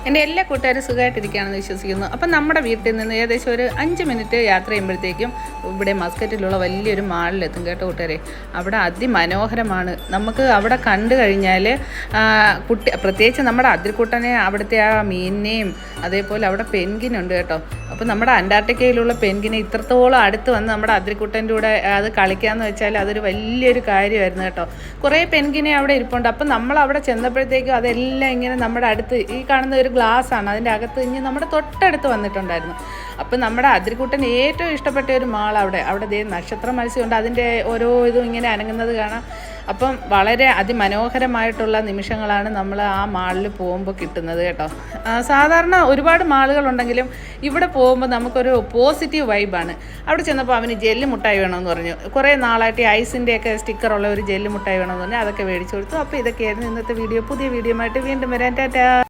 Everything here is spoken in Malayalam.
എൻ്റെ എല്ലാ കൂട്ടുകാരും സുഖമായിട്ടിരിക്കുകയാണെന്ന് വിശ്വസിക്കുന്നു. അപ്പം നമ്മുടെ വീട്ടിൽ നിന്ന് ഏകദേശം ഒരു 5 മിനിറ്റ് യാത്ര ചെയ്യുമ്പോഴത്തേക്കും ഇവിടെ മസ്കറ്റിലുള്ള വലിയൊരു മാളിലെത്തും കേട്ടോ കൂട്ടുകാരെ. അവിടെ അതിമനോഹരമാണ്. നമുക്ക് അവിടെ കണ്ടു കഴിഞ്ഞാൽ പ്രത്യേകിച്ച് നമ്മുടെ അതിർക്കുട്ടനെ അവിടുത്തെ ആ മീനിനെയും അതേപോലെ അവിടെ പെൻഗിനുണ്ട് കേട്ടോ. അപ്പോൾ നമ്മുടെ അന്റാർട്ടിക്കയിലുള്ള പെൻഗിനെ ഇത്രത്തോളം അടുത്ത് വന്ന് നമ്മുടെ അതിർക്കുട്ടൻ്റെ കൂടെ അത് കളിക്കാമെന്ന് വെച്ചാൽ അതൊരു വലിയൊരു കാര്യമായിരുന്നു കേട്ടോ. കുറേ പെൻഗിനെ അവിടെ ഇരിപ്പുണ്ട്. അപ്പം നമ്മൾ അവിടെ ചെന്നപ്പോഴത്തേക്കും അതെല്ലാം ഇങ്ങനെ നമ്മുടെ അടുത്ത് ഈ കാണുന്ന ഒരു ഗ്ലാസ്സാണ്, അതിൻ്റെ അകത്ത് ഇനി നമ്മുടെ തൊട്ടടുത്ത് വന്നിട്ടുണ്ടായിരുന്നു. അപ്പം നമ്മുടെ അതിർക്കുട്ടന് ഏറ്റവും ഇഷ്ടപ്പെട്ട ഒരു മാൾ അവിടെ ദേ നക്ഷത്ര മത്സ്യമുണ്ട്, അതിൻ്റെ ഓരോ ഇതും ഇങ്ങനെ അനങ്ങുന്നത് കാണാം. അപ്പം വളരെ അതിമനോഹരമായിട്ടുള്ള നിമിഷങ്ങളാണ് നമ്മൾ ആ മാളിൽ പോകുമ്പോൾ കിട്ടുന്നത് കേട്ടോ. സാധാരണ ഒരുപാട് മാളുകളുണ്ടെങ്കിലും ഇവിടെ പോകുമ്പോൾ നമുക്കൊരു പോസിറ്റീവ് വൈബാണ്. അവിടെ ചെന്നപ്പോൾ അവന് ജെല്ല് മുട്ടായി വേണമെന്ന് പറഞ്ഞു. കുറേ നാളായിട്ട് ഐസിൻ്റെയൊക്കെ സ്റ്റിക്കറുള്ള ഒരു ജെല്ല് മുട്ടായി വേണമെന്ന് പറഞ്ഞു. അതൊക്കെ മേടിച്ചു കൊടുത്തു. അപ്പോൾ ഇതൊക്കെയായിരുന്നു ഇന്നത്തെ വീഡിയോ. പുതിയ വീഡിയോ ആയിട്ട് വീണ്ടും വരാൻ. ടാറ്റാ.